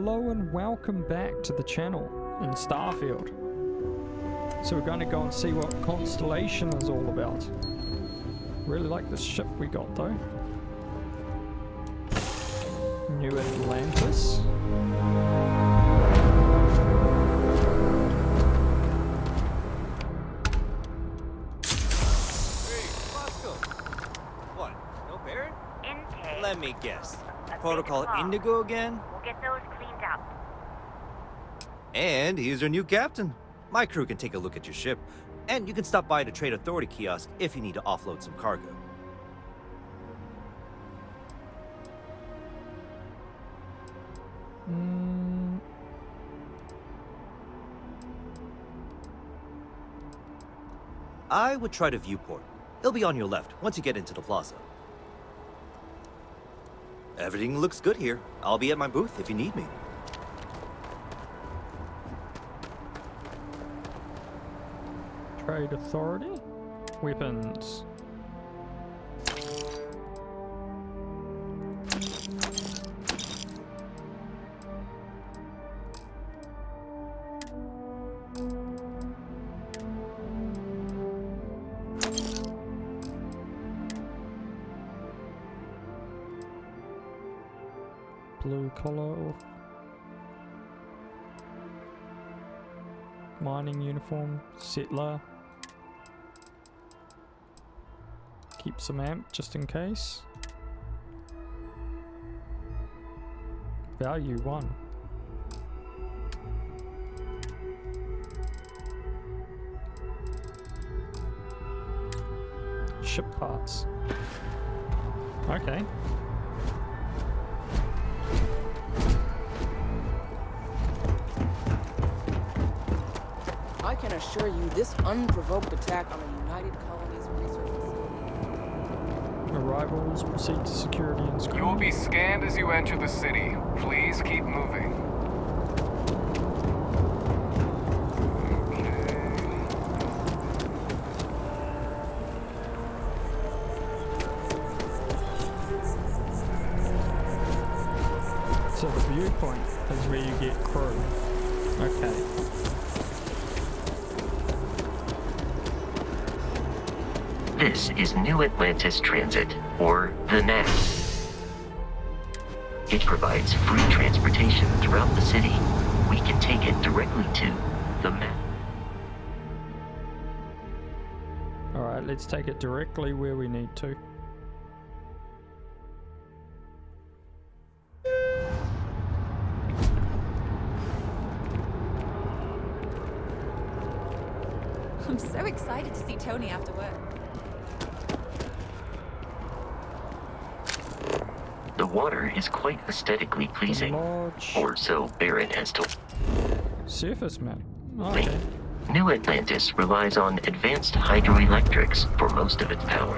Hello and welcome back to the channel in Starfield. So we're going to go and see what Constellation is all about. Really like this ship we got though. New Atlantis. What? No Barrett? Intake. Let me guess. A Protocol big bomb. Indigo again? We'll get those cleaned up. And he's your new captain. My crew can take a look at your ship, and you can stop by the Trade Authority kiosk if you need to offload some cargo. I would try the viewport. It'll be on your left once you get into the plaza. Everything looks good here. I'll be at my booth if you need me. Trade Authority. Weapons. Blue collar. Mining uniform. Settler. Keep some amp just in case. Value 1. Ship parts. Okay. I can assure you this unprovoked attack on a United Colonies research facility. Arrivals, proceed to security and screen. You will be scanned as you enter the city. Please keep moving. So the viewpoint is where you get crew. Okay. This is New Atlantis Transit, or the NAT. It provides free transportation throughout the city. We can take it directly to the map. Alright, let's take it directly where we need to. I'm so excited to see Tony after work. The water is quite aesthetically pleasing, Lodge. or so Barrett has told Surface map. Oh, me. okay. New Atlantis relies on advanced hydroelectrics for most of its power.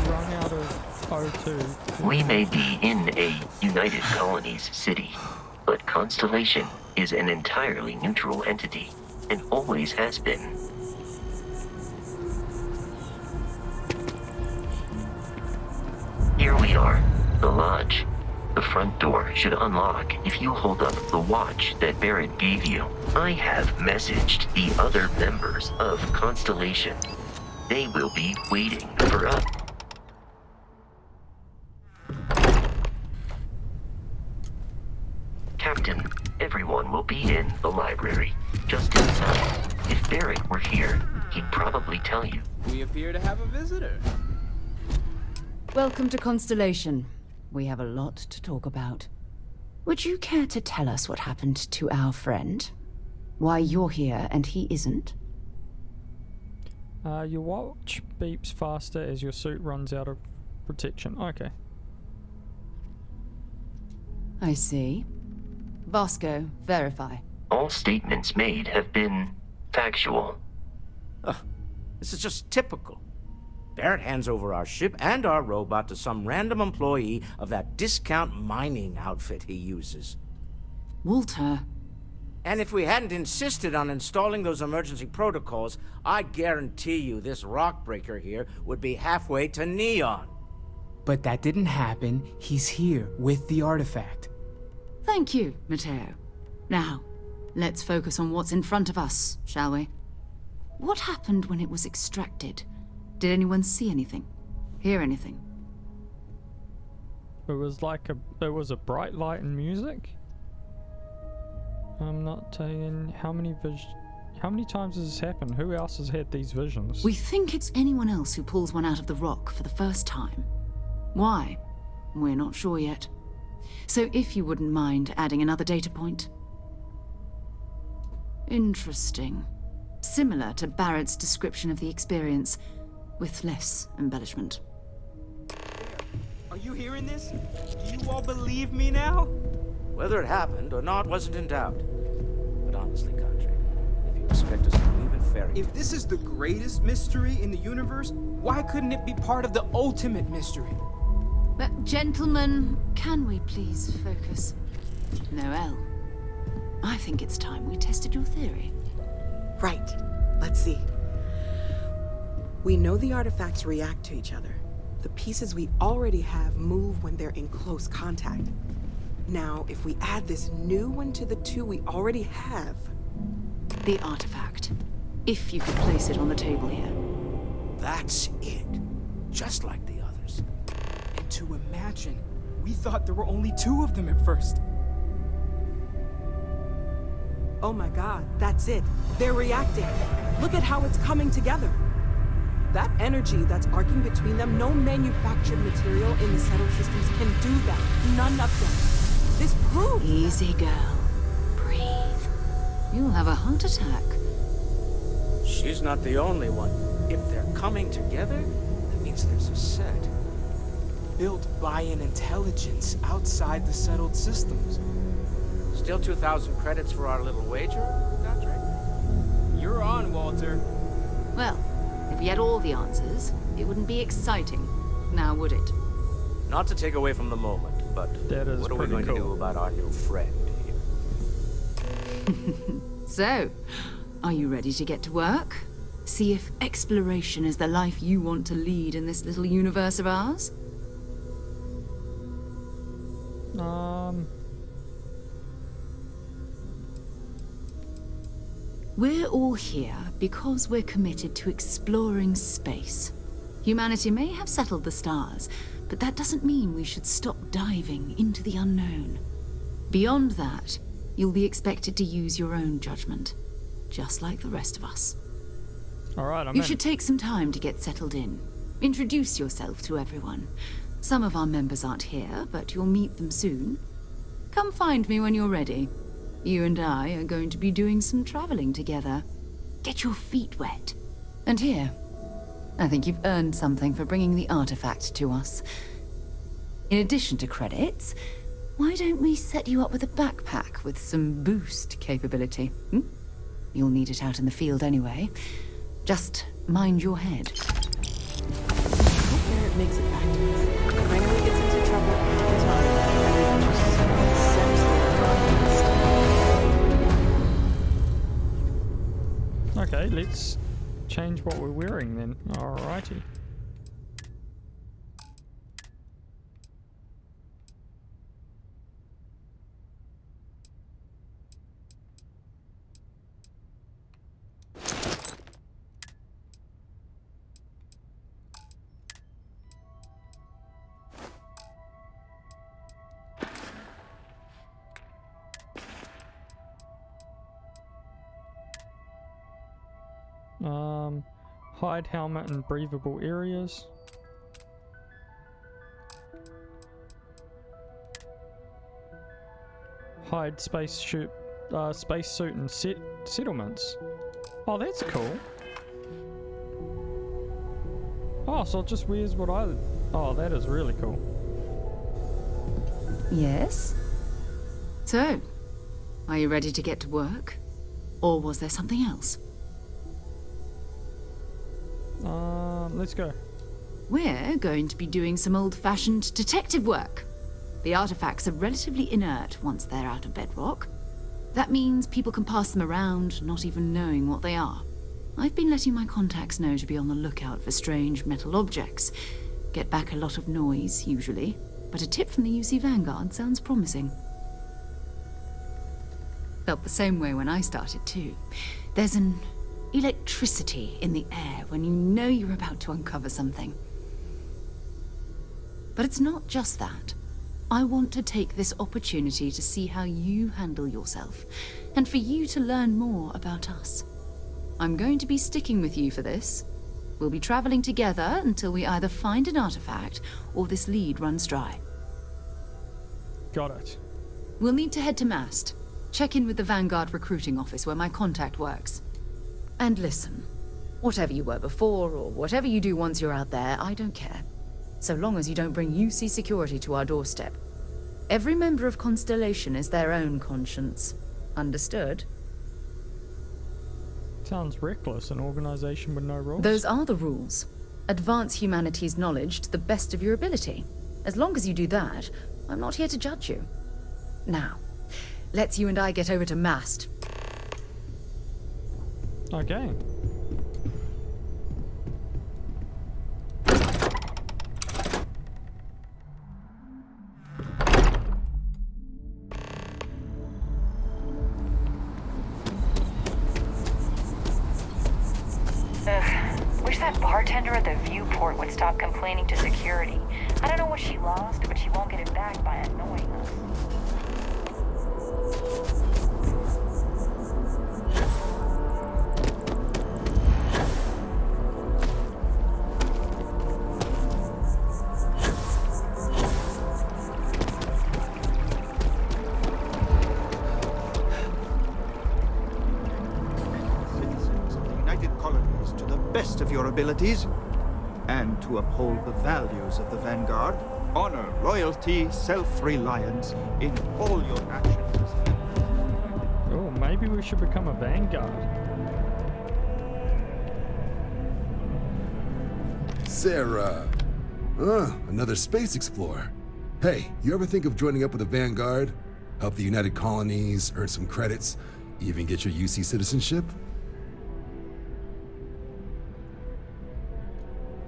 Run out of O2. We may be in a United Colonies city, but Constellation is an entirely neutral entity, and always has been. Here we are, the lodge. The front door should unlock if you hold up the watch that Barrett gave you. I have messaged the other members of Constellation. They will be waiting for us. Captain, everyone will be in the library, just inside. If Barrett were here, he'd probably tell you. We appear to have a visitor. Welcome to Constellation. We have a lot to talk about. Would you care to tell us what happened to our friend? Why you're here and he isn't? Your watch beeps faster as your suit runs out of protection. Okay. I see. Vasco, verify. All statements made have been factual. This is just typical. Barrett hands over our ship and our robot to some random employee of that discount mining outfit he uses. Walter. And if we hadn't insisted on installing those emergency protocols, I guarantee you this rock breaker here would be halfway to Neon. But that didn't happen. He's here with the artifact. Thank you, Matteo. Now, let's focus on what's in front of us, shall we? What happened when it was extracted? Did anyone see anything? Hear anything? It was like there was a bright light and music. I'm not saying how many times has this happened? Who else has had these visions? We think it's anyone else who pulls one out of the rock for the first time. Why? We're not sure yet. So if you wouldn't mind adding another data point. Interesting. Similar to Barrett's description of the experience, with less embellishment. Are you hearing this? Do you all believe me now? Whether it happened or not wasn't in doubt. But honestly, Country, if you expect us to believe in fairy If this is the greatest mystery in the universe, why couldn't it be part of the ultimate mystery? But gentlemen, can we please focus? Noelle, I think it's time we tested your theory. Right. Let's see. We know the artifacts react to each other. The pieces we already have move when they're in close contact. Now, if we add this new one to the two we already have... The artifact. If you could place it on the table here. That's it. Just like the others. And to imagine, we thought there were only 2 of them at first. Oh my god, that's it. They're reacting. Look at how it's coming together. That energy that's arcing between them, no manufactured material in the settled systems can do that. None of them. This proves... Easy, girl. Breathe. You'll have a heart attack. She's not the only one. If they're coming together, that means there's a set. Built by an intelligence outside the settled systems. Still 2,000 credits for our little wager, Godric? You're on, Walter. Well, if we had all the answers, it wouldn't be exciting. Now would it? Not to take away from the moment, but That is what are we pretty going to do cool. about our new friend here? So, are you ready to get to work? See if exploration is the life you want to lead in this little universe of ours? We're all here because we're committed to exploring space. Humanity may have settled the stars, but that doesn't mean we should stop diving into the unknown. Beyond that, you'll be expected to use your own judgment, just like the rest of us. Alright, I'm You in. should take some time to get settled in. Introduce yourself to everyone. Some of our members aren't here, but you'll meet them soon. Come find me when you're ready. You and I are going to be doing some traveling together. Get your feet wet. And here, I think you've earned something for bringing the artifact to us. In addition to credits, why don't we set you up with a backpack with some boost capability? You'll need it out in the field anyway. Just mind your head. Hope Barrett makes it back to us. If anyone gets into trouble, I'll tell you. Just accepts the Okay, let's change what we're wearing then. Alrighty. Hide helmet in breathable areas. Hide spacesuit in settlements. Oh, that's cool. Oh, so it just wears what I... Oh, that is really cool. Yes? So, are you ready to get to work? Or was there something else? Let's go. We're going to be doing some old-fashioned detective work. The artifacts are relatively inert once they're out of bedrock. That means people can pass them around, not even knowing what they are. I've been letting my contacts know to be on the lookout for strange metal objects. Get back a lot of noise, usually, but a tip from the UC Vanguard sounds promising. Felt the same way when I started, too. There's an electricity in the air when you know you're about to uncover something. But it's not just that. I want to take this opportunity to see how you handle yourself, and for you to learn more about us. I'm going to be sticking with you for this. We'll be traveling together until we either find an artifact or this lead runs dry. Got it. We'll need to head to Mast. Check in with the Vanguard recruiting office where my contact works. And listen, whatever you were before or whatever you do once you're out there, I don't care. So long as you don't bring UC security to our doorstep. Every member of Constellation is their own conscience. Understood? Sounds reckless, an organization with no rules. Those are the rules. Advance humanity's knowledge to the best of your ability. As long as you do that, I'm not here to judge you. Now, let's you and I get over to Mast. Okay. Wish that bartender at the viewport would stop complaining to security. I don't know what she lost, but she won't get it back by annoying us. Of your abilities, and to uphold the values of the Vanguard, honor, loyalty, self-reliance in all your actions. Oh, maybe we should become a Vanguard. Sarah. Another space explorer. Hey, you ever think of joining up with the Vanguard? Help the United Colonies, earn some credits, even get your UC citizenship?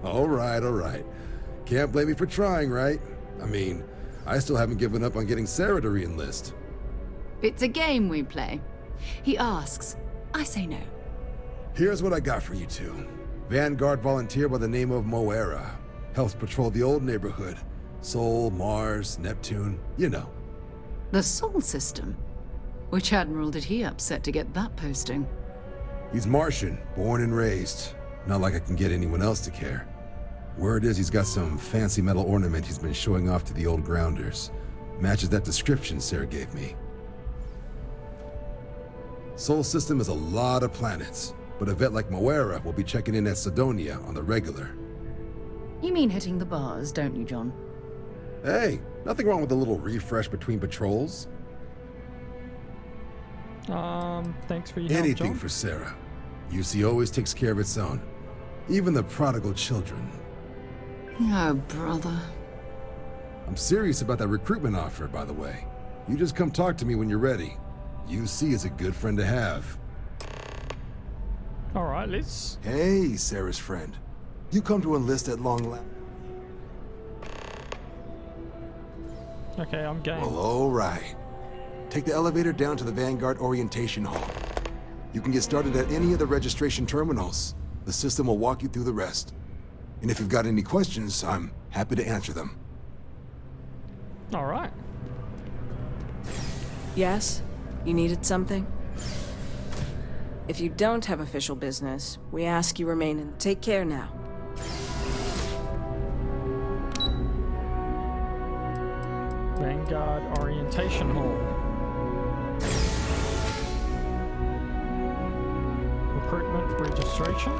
All right. Can't blame me for trying, right? I mean, I still haven't given up on getting Sarah to re-enlist. It's a game we play. He asks, I say no. Here's what I got for you two. Vanguard volunteer by the name of Moira. Helps patrol the old neighborhood. Sol, Mars, Neptune, you know. The Sol system? Which admiral did he upset to get that posting? He's Martian, born and raised. Not like I can get anyone else to care. Word is he's got some fancy metal ornament he's been showing off to the old grounders. Matches that description Sarah gave me. Sol system is a lot of planets, but a vet like Moira will be checking in at Sidonia on the regular. You mean hitting the bars, don't you, John? Hey, nothing wrong with a little refresh between patrols. Thanks for your help, Anything John. for Sarah. UC always takes care of its own. Even the prodigal children. Oh, brother. I'm serious about that recruitment offer, by the way. You just come talk to me when you're ready. UC is a good friend to have. Alright, let's... Hey, Sarah's friend. You come to enlist at long last. Okay, I'm game. Well, alright. Take the elevator down to the Vanguard Orientation Hall. You can get started at any of the registration terminals. The system will walk you through the rest. And if you've got any questions, I'm happy to answer them. Alright. Yes? You needed something? If you don't have official business, we ask you remain and take care now. Vanguard Orientation Hall. Recruitment registration.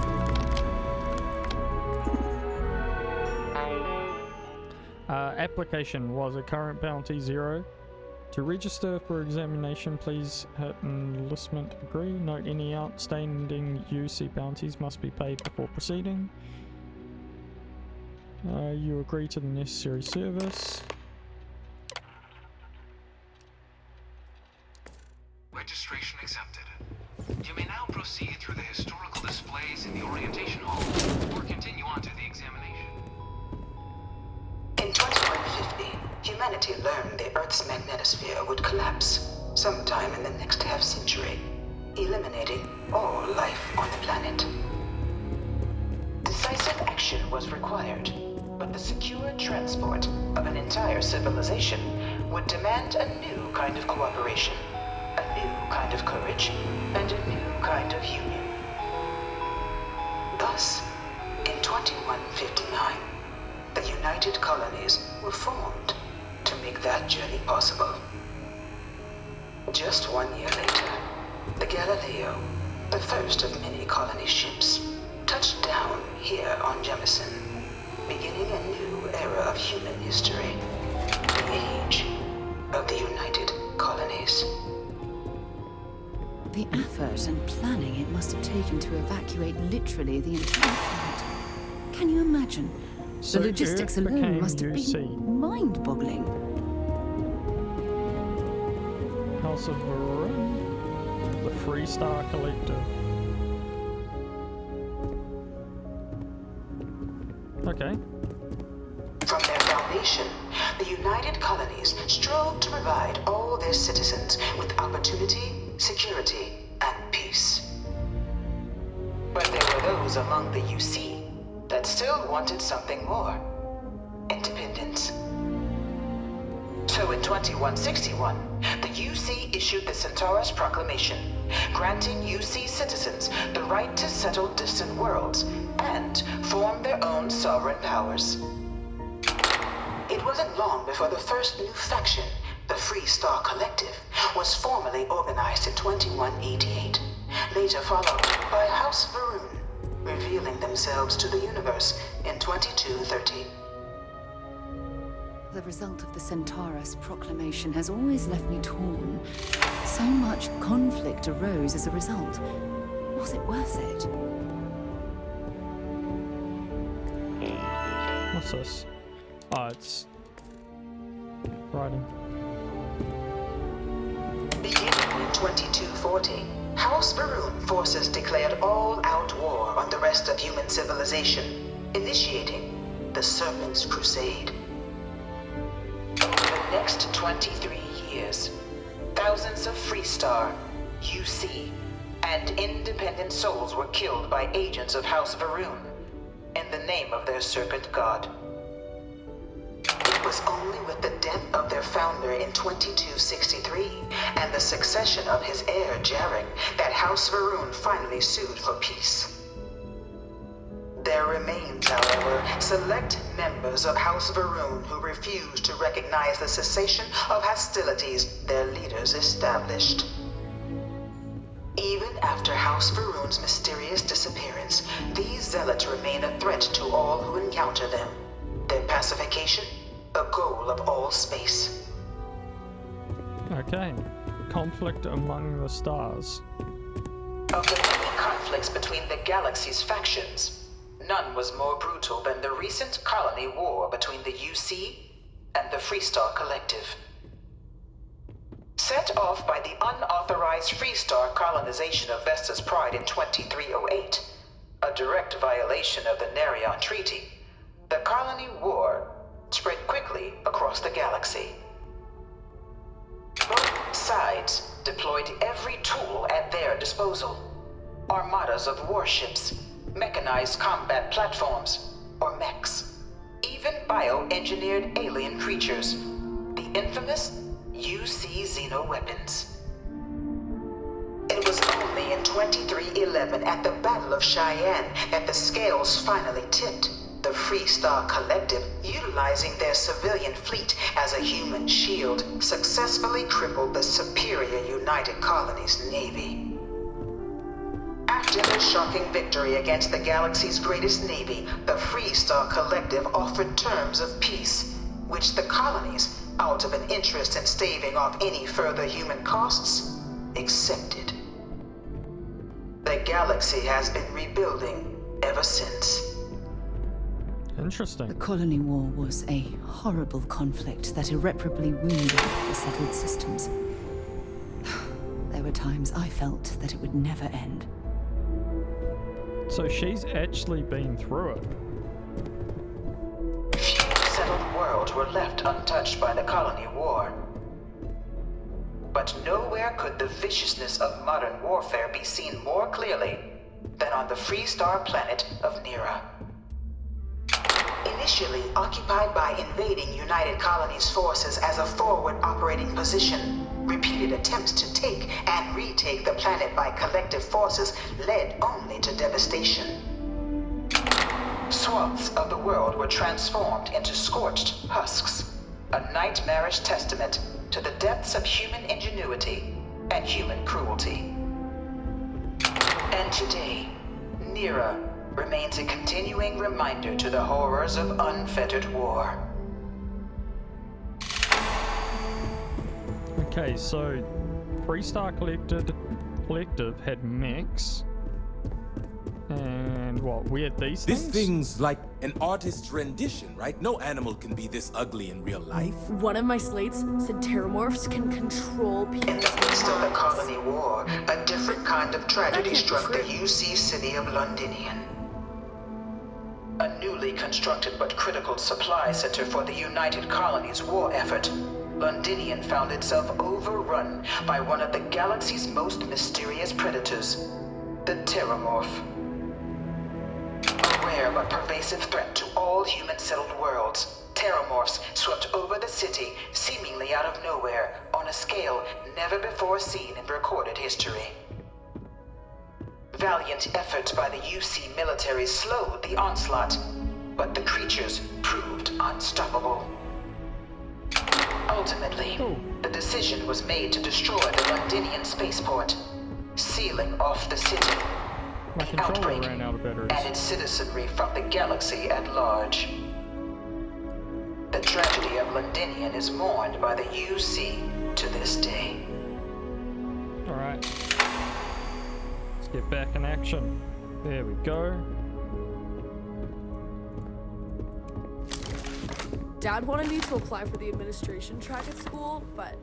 Application was a current bounty 0. To register for examination, please hit enlistment agree. Note any outstanding UC bounties must be paid before proceeding. You agree to the necessary service. Registration humanity learned the Earth's magnetosphere would collapse sometime in the next half-century, eliminating all life on the planet. Decisive action was required, but the secure transport of an entire civilization would demand a new kind of cooperation, a new kind of courage, and a new kind of union. Thus, in 2159, the United Colonies were formed to make that journey possible. Just 1 year later, the Galileo, the first of many colony ships, touched down here on Jemison, beginning a new era of human history, the age of the United Colonies. The effort and planning it must have taken to evacuate literally the entire planet. Can you imagine? So the logistics Earth alone became must have UC. been mind-boggling. House of Varun, the Freestar Collective. Okay. From their foundation, the United Colonies strove to provide all their citizens with opportunity, security, and peace. But there were those among the UC that still wanted something more: independence. So in 2161, the UC issued the Centaurus Proclamation, granting UC citizens the right to settle distant worlds and form their own sovereign powers. It wasn't long before the first new faction, the Freestar Collective, was formally organized in 2188, later followed by House Varun, revealing themselves to the universe in 2230. The result of the Centaurus Proclamation has always left me torn. So much conflict arose as a result. Was it worth it? What's this? Oh, it's writing. Beginning in 2240, House Varun forces declared all-out war on the rest of human civilization, initiating the Serpent's Crusade. Over the next 23 years, thousands of Freestar, UC, and independent souls were killed by agents of House Varun in the name of their serpent god. It was only with the death of their founder in 2263 and the succession of his heir, Jarek, that House Varun finally sued for peace. There remains, however, select members of House Varun who refuse to recognize the cessation of hostilities their leaders established. Even after House Varun's mysterious disappearance, these zealots remain a threat to all who encounter them. Their pacification, a goal of all space. Okay. Conflict among the stars. Of the many conflicts between the galaxy's factions, none was more brutal than the recent colony war between the UC and the Freestar Collective. Set off by the unauthorized Freestar colonization of Vesta's Pride in 2308, a direct violation of the Nerion Treaty, the colony war spread quickly across the galaxy. Both sides deployed every tool at their disposal: armadas of warships, mechanized combat platforms, or mechs, even bioengineered alien creatures, the infamous UC xeno-weapons. It was only in 2311 at the Battle of Cheyenne that the scales finally tipped, the Freestar Collective, utilizing their civilian fleet as a human shield, successfully crippled the superior United Colonies Navy. After their shocking victory against the galaxy's greatest navy, the Freestar Collective offered terms of peace, which the colonies, out of an interest in staving off any further human costs, accepted. The galaxy has been rebuilding ever since. Interesting. The colony war was a horrible conflict that irreparably wounded the settled systems. There were times I felt that it would never end. So she's actually been through it. Few settled worlds were left untouched by the colony war. But nowhere could the viciousness of modern warfare be seen more clearly than on the Freestar planet of Nira. Initially occupied by invading United Colonies forces as a forward operating position, repeated attempts to take and retake the planet by collective forces led only to devastation. Swaths of the world were transformed into scorched husks, a nightmarish testament to the depths of human ingenuity and human cruelty. And today, Nira remains a continuing reminder to the horrors of unfettered war. Okay, so Freestar Collective had mechs. And what, we had these This things? thing's like an artist's rendition, right? No animal can be this ugly in real life. One of my slates said terramorphs can control people. In the midst of the colony war, a different kind of tragedy struck the UC city of Londinian. A newly constructed but critical supply center for the United Colonies' war effort, Londinian found itself overrun by one of the galaxy's most mysterious predators, the Terramorph. A rare but pervasive threat to all human-settled worlds, Terramorphs swept over the city seemingly out of nowhere on a scale never before seen in recorded history. Valiant efforts by the UC military slowed the onslaught, but the creatures proved unstoppable. Ultimately, the decision was made to destroy the Londinian spaceport, sealing off the city, the outbreak, and its citizenry from the galaxy at large. The tragedy of Londinian is mourned by the UC to this day. Alright. Let's get back in action. There we go. Dad wanted me to apply for the administration track at school, but...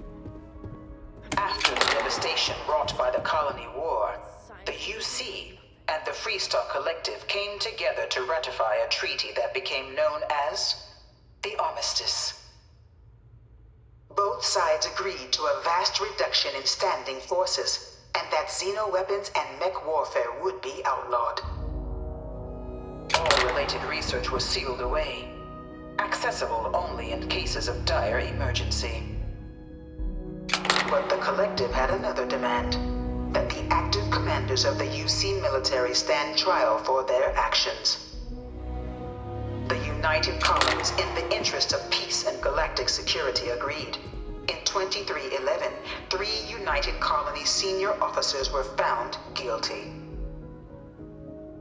After the devastation wrought by the colony war, the UC and the Freestar Collective came together to ratify a treaty that became known as the Armistice. Both sides agreed to a vast reduction in standing forces, and that xeno-weapons and mech warfare would be outlawed. All related research was sealed away, accessible only in cases of dire emergency. But the Collective had another demand, that the active commanders of the UC military stand trial for their actions. The United Colonies, in the interest of peace and galactic security, agreed. In 2311, 3 United Colonies senior officers were found guilty.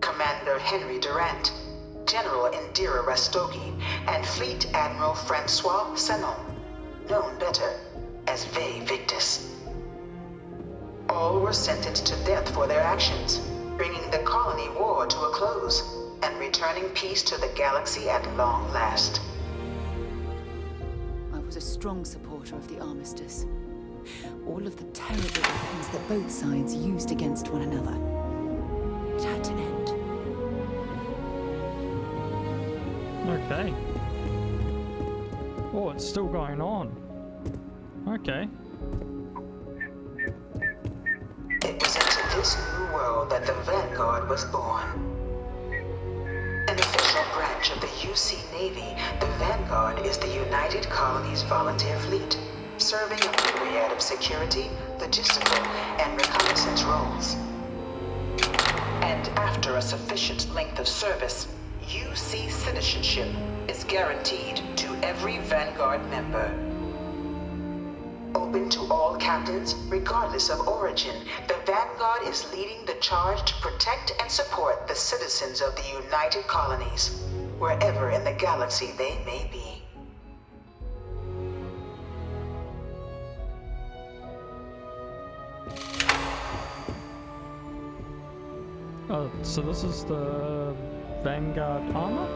Commander Henry Durant, General Indira Rastogi, and Fleet Admiral Francois Sanon, known better as Ve Victus. All were sentenced to death for their actions, bringing the colony war to a close and returning peace to the galaxy at long last. I was a strong supporter of the Armistice. All of the terrible weapons that both sides used against one another. It had to end. Okay. Oh, it's still going on. Okay. It was into this new world that the Vanguard was born. An official branch of the UC Navy, the Vanguard is the United Colonies Volunteer Fleet, serving a myriad of security, logistical, and reconnaissance roles. And after a sufficient length of service, UC citizenship is guaranteed to every Vanguard member. Open to all captains, regardless of origin, the Vanguard is leading the charge to protect and support the citizens of the United Colonies, wherever in the galaxy they may be. Oh, so this is the Vanguard armor?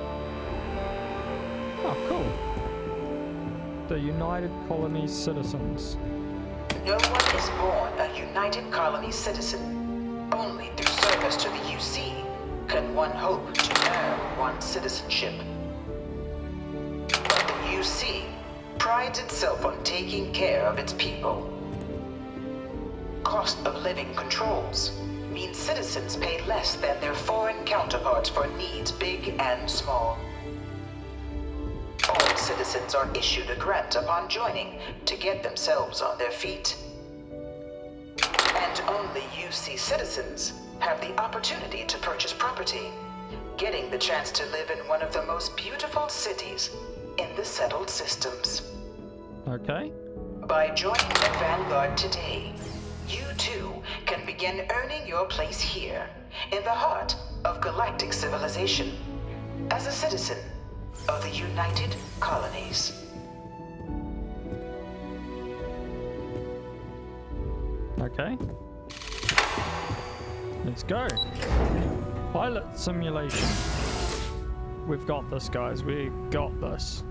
Oh, cool. The United Colonies citizens. No one is born a United Colonies citizen. Only through service to the UC can one hope to earn one's citizenship. But the UC prides itself on taking care of its people. Cost of living controls means citizens pay less than their foreign counterparts for needs big and small. All citizens are issued a grant upon joining to get themselves on their feet. And only UC citizens have the opportunity to purchase property, getting the chance to live in one of the most beautiful cities in the settled systems. Okay. By joining the Vanguard today, you too can begin earning your place here, in the heart of galactic civilization, as a citizen of the United Colonies. Okay. Let's go. Pilot simulation. We've got this, guys. We got this.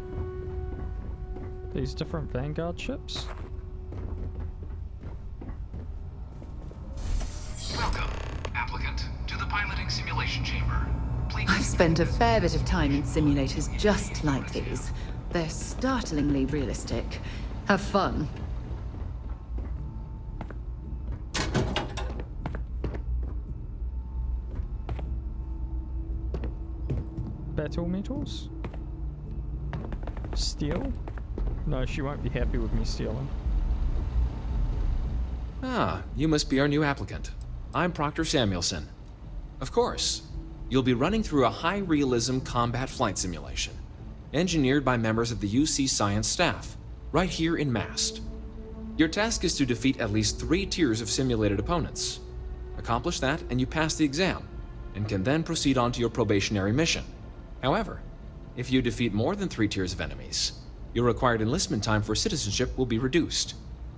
These different Vanguard ships. Welcome, applicant, to the piloting simulation chamber. Please. I've spent a fair bit of time in simulators just like these. They're startlingly realistic. Have fun. Battle metals? Steel? No, she won't be happy with me stealing. Ah, you must be our new applicant. I'm Proctor Samuelson. Of course. You'll be running through a high-realism combat flight simulation, engineered by members of the UC science staff, right here in Mast. Your task is to defeat at least 3 tiers of simulated opponents. Accomplish that, and you pass the exam, and can then proceed on to your probationary mission. However, if you defeat more than 3 tiers of enemies, your required enlistment time for citizenship will be reduced,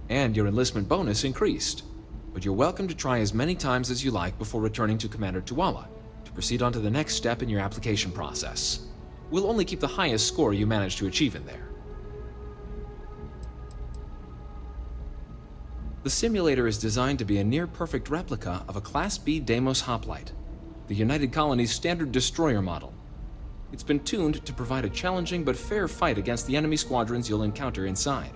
and your enlistment bonus increased. But you're welcome to try as many times as you like before returning to Commander Tuala to proceed on to the next step in your application process. We'll only keep the highest score you manage to achieve in there. The simulator is designed to be a near-perfect replica of a Class B Deimos hoplite, the United Colony's standard destroyer model. It's been tuned to provide a challenging but fair fight against the enemy squadrons you'll encounter inside.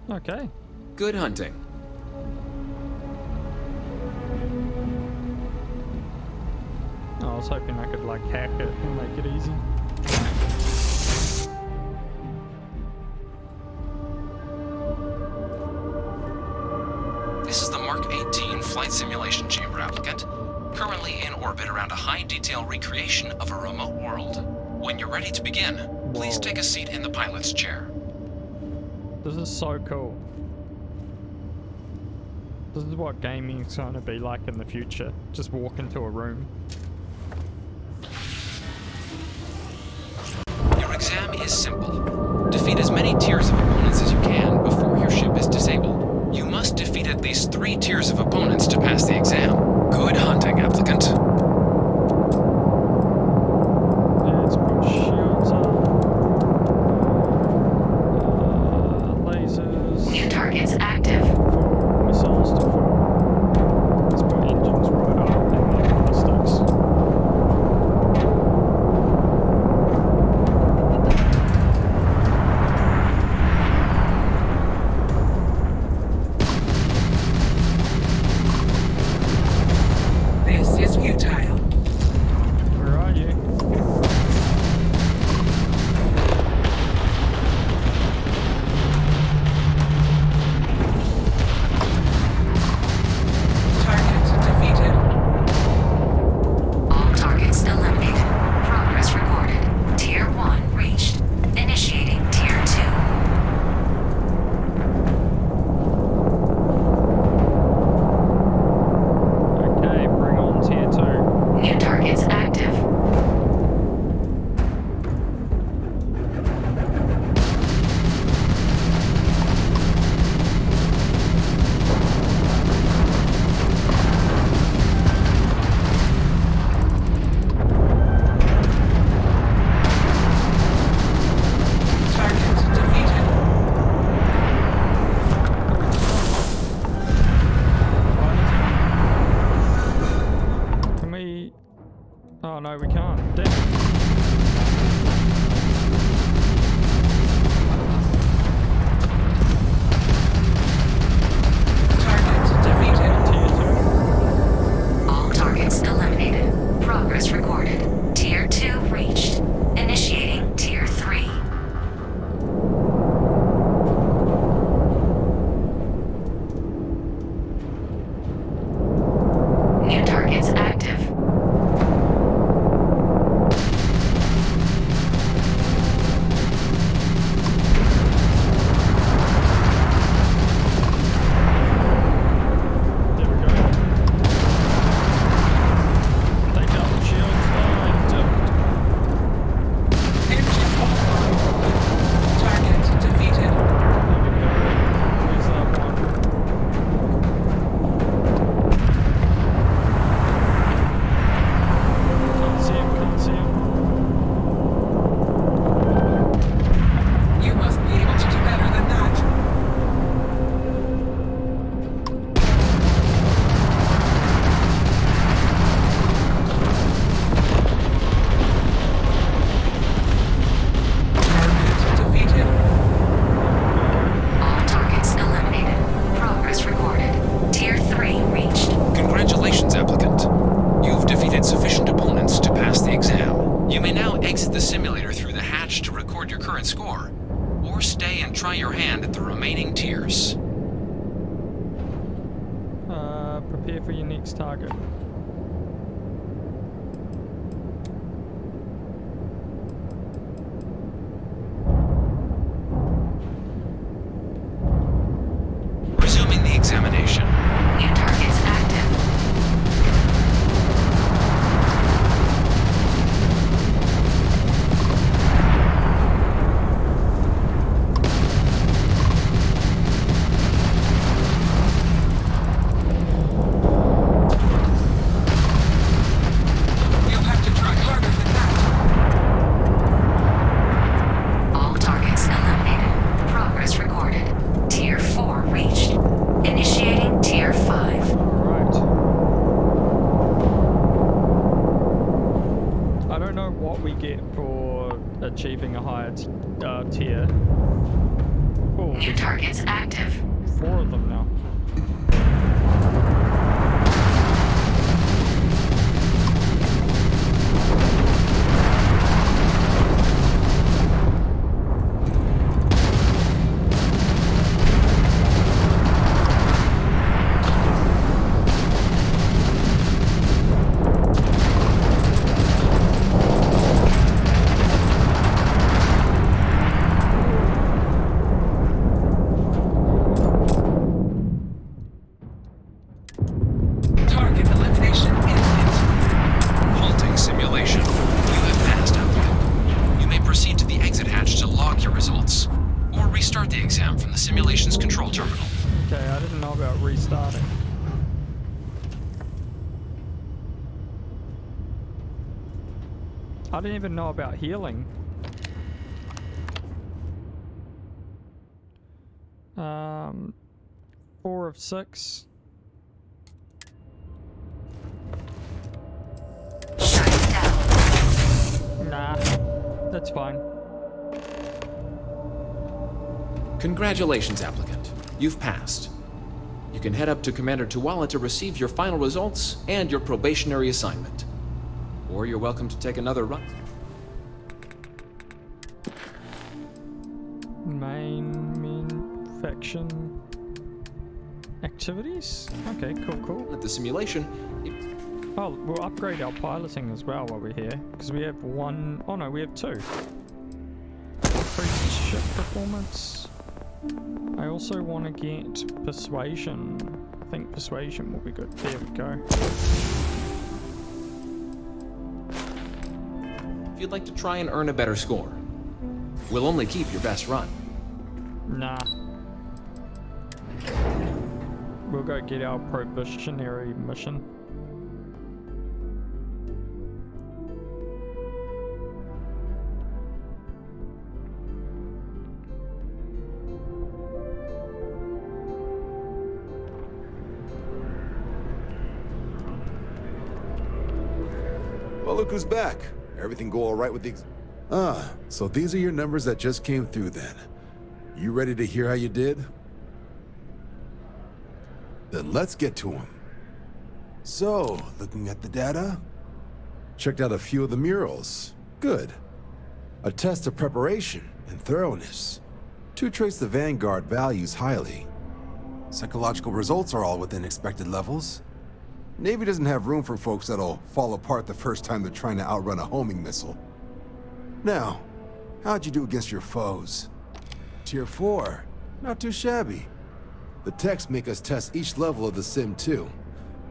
Okay. Good hunting. I was hoping I could like hack it and make it easy. This is the Mark 18 flight simulation chamber, applicant. Currently in orbit around a high-detail recreation of a remote world. When you're ready to begin, please take a seat in the pilot's chair. This is so cool. This is what gaming's going to be like in the future. Just walk into a room. Your exam is simple. Defeat as many tiers of opponents as you can before your ship is disabled. You must defeat at least 3 tiers of opponents to pass the exam. Good hunting, applicant. Let's put shields on. Lasers. New targets active. For missiles to fall. Let's put engines right up in their ballistics. This exit the simulator through the hatch to record your current score, or stay and try your hand at the remaining tiers. Prepare for your next target. Resuming the examination. New targets active. You'll have to try harder than that. All targets eliminated. Progress recorded. Tier 4 reached. Initiating Tier 5. Alright. I don't know what we get for achieving a higher tier. Oh, New targets active. 4 of them now. Target elimination imminent. Halting simulation. You have passed, applicant. You may proceed to the exit hatch to log your results, or restart the exam from the simulation's control terminal. Okay, I didn't know about restarting. I didn't even know about healing. 4 of 6. Nah, that's fine. Congratulations, applicant. You've passed. You can head up to Commander Tuwala to receive your final results and your probationary assignment. Or you're welcome to take another run. Main faction activities? Okay, cool. At the simulation, Oh, we'll upgrade our piloting as well while we're here, because we have 1. Oh no, we have 2. Increased ship performance. I also want to get persuasion. I think persuasion will be good. There we go. if you'd like to try and earn a better score. We'll only keep your best run. Nah. We'll go get our probationary mission. Well, look who's back. Everything go all right with the... so these are your numbers that just came through then. You ready to hear how you did? Then let's get to them. So, looking at the data, checked out a few of the murals. Good. A test of preparation and thoroughness. 2 traits the Vanguard values highly. Psychological results are all within expected levels. Navy doesn't have room for folks that'll fall apart the first time they're trying to outrun a homing missile. Now, how'd you do against your foes? Tier 4, not too shabby. The techs make us test each level of the sim too.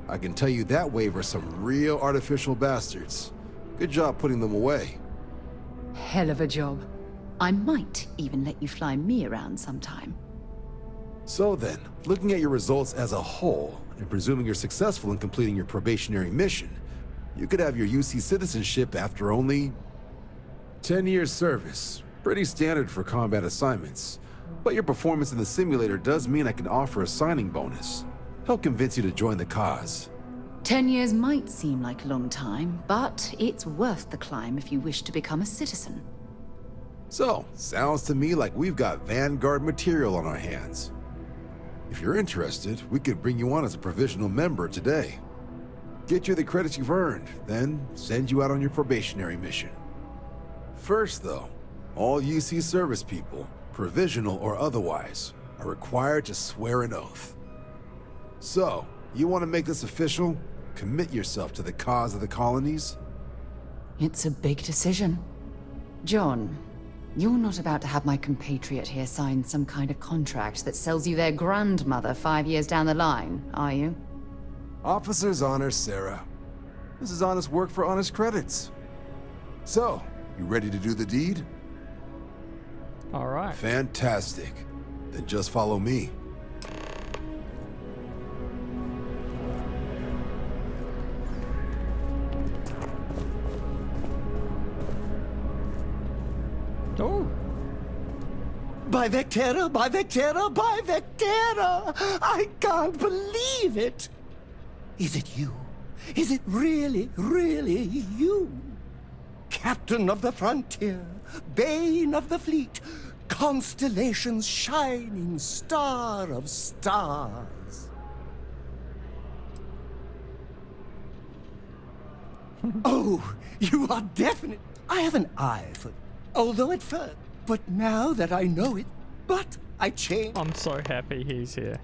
I can tell you that waiver's some real artificial bastards. Good job putting them away. Hell of a job. I might even let you fly me around sometime. So then, looking at your results as a whole, and presuming you're successful in completing your probationary mission, you could have your UC citizenship after only 10 years service. Pretty standard for combat assignments. But your performance in the simulator does mean I can offer a signing bonus. Help convince you to join the cause. 10 years might seem like a long time, but it's worth the climb if you wish to become a citizen. So, sounds to me like we've got Vanguard material on our hands. If you're interested, we could bring you on as a provisional member today. Get you the credits you've earned, then send you out on your probationary mission. first, though. All UC service people, provisional or otherwise, are required to swear an oath. So, you want to make this official? Commit yourself to the cause of the colonies? It's a big decision. John, you're not about to have my compatriot here sign some kind of contract that sells you their grandmother 5 years down the line, are you? Officer's honor, Sarah. This is honest work for honest credits. So, you ready to do the deed? All right. Fantastic. Then just follow me. Oh. By Vectera, by Vectera, by Vectera! I can't believe it! Is it you? Is it really, really you? Captain of the frontier, bane of the fleet, Constellation's shining star of stars. Oh, you are definite. I have an eye for, although at first, but now that I know it, but I changed. I'm so happy he's here.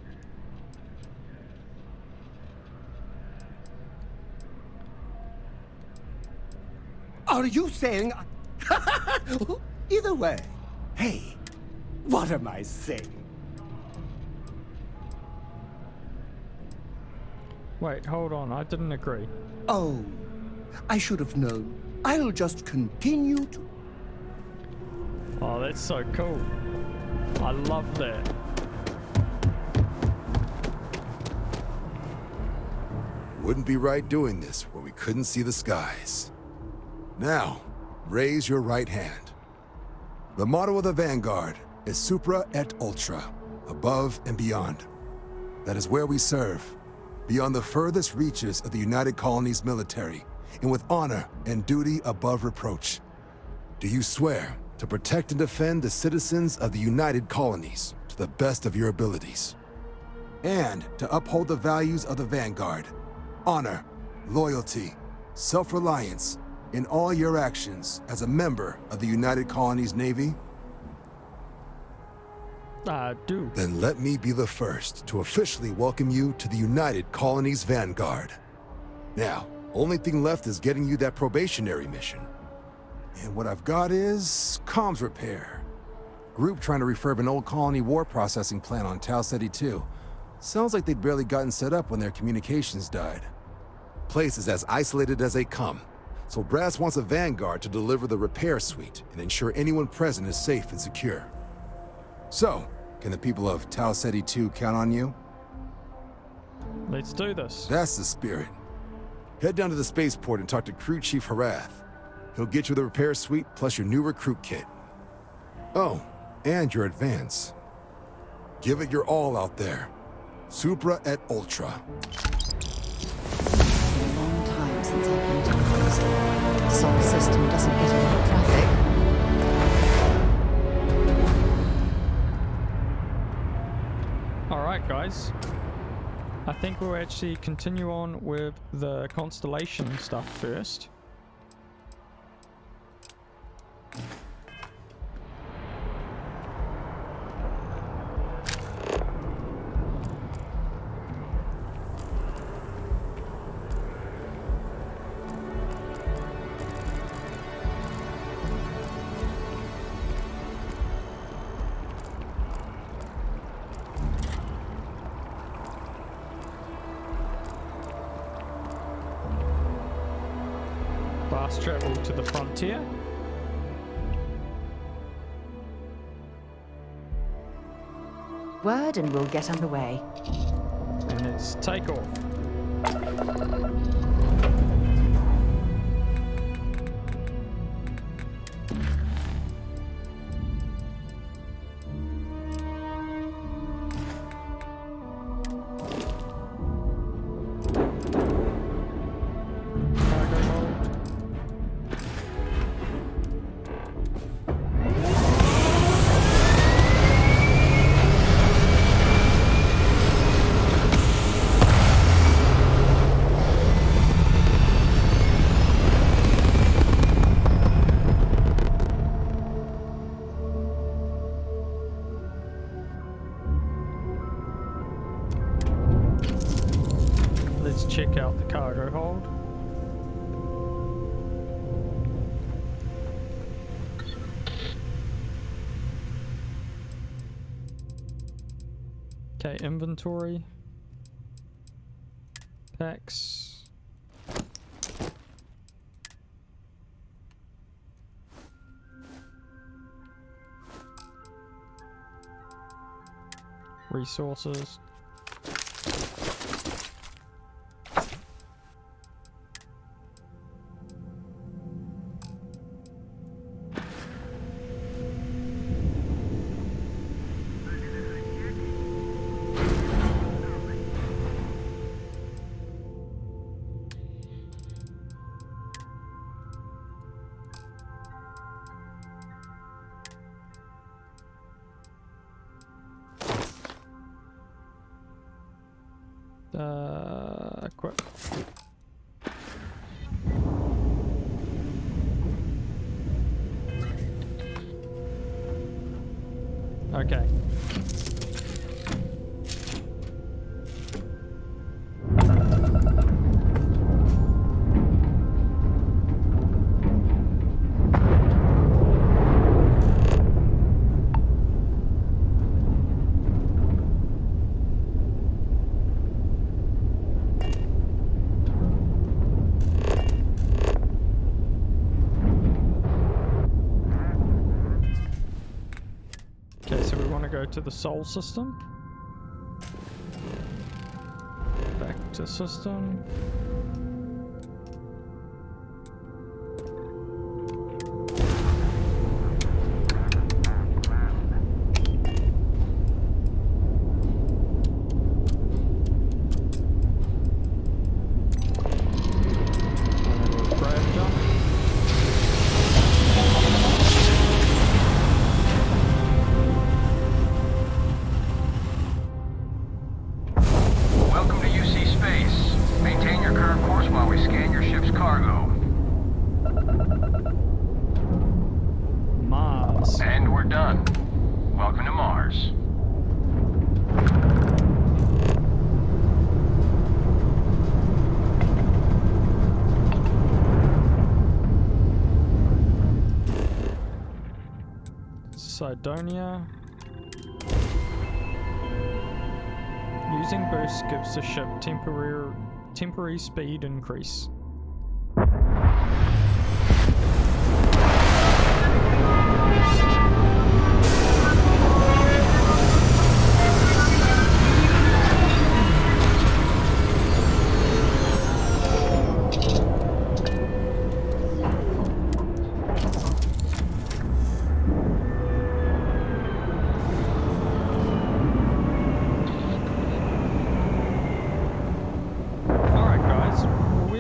Are you saying... Either way. Hey, what am I saying? Wait, hold on. I didn't agree. Oh, I should have known. I'll just continue to... Oh, that's so cool. I love that. Wouldn't be right doing this where we couldn't see the skies. Now, raise your right hand. The motto of the Vanguard is Supra et Ultra, above and beyond. That is where we serve, beyond the furthest reaches of the United Colonies military, and with honor and duty above reproach. Do you swear to protect and defend the citizens of the United Colonies to the best of your abilities? And to uphold the values of the Vanguard, honor, loyalty, self-reliance, in all your actions as a member of the United Colonies Navy? I do. Then let me be the first to officially welcome you to the United Colonies Vanguard. Now, only thing left is getting you that probationary mission. And what I've got is comms repair. Group trying to refurb an old colony war processing plant on Tau Ceti 2. Sounds like they'd barely gotten set up when their communications died. Place is as isolated as they come. So Brass wants a Vanguard to deliver the repair suite and ensure anyone present is safe and secure. So, can the people of Tau Ceti 2 count on you? Let's do this. That's the spirit. Head down to the spaceport and talk to Crew Chief Harath. He'll get you the repair suite plus your new recruit kit. Oh, and your advance. Give it your all out there. Supra et Ultra. Since I've been to the Sol system doesn't get a lot of traffic. Alright guys, I think we'll actually continue on with the Constellation stuff first. Fast travel to the frontier. Word and we'll get underway. And it's takeoff. cargo hold. Okay, inventory. Packs. Resources. Equip. Okay. Okay, so we want to go to the Sol system. Back to system. Welcome to UC Space. Maintain your current course while we scan your ship's cargo. Mars. And we're done. Welcome to Mars. Cydonia. Using boost gives the ship temporary speed increase.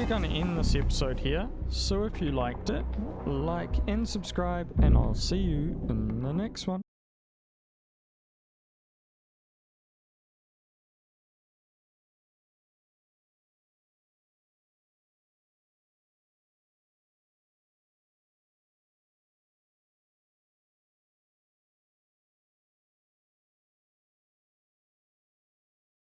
Going to end this episode here, so if you liked it, like and subscribe, and I'll see you in the next one.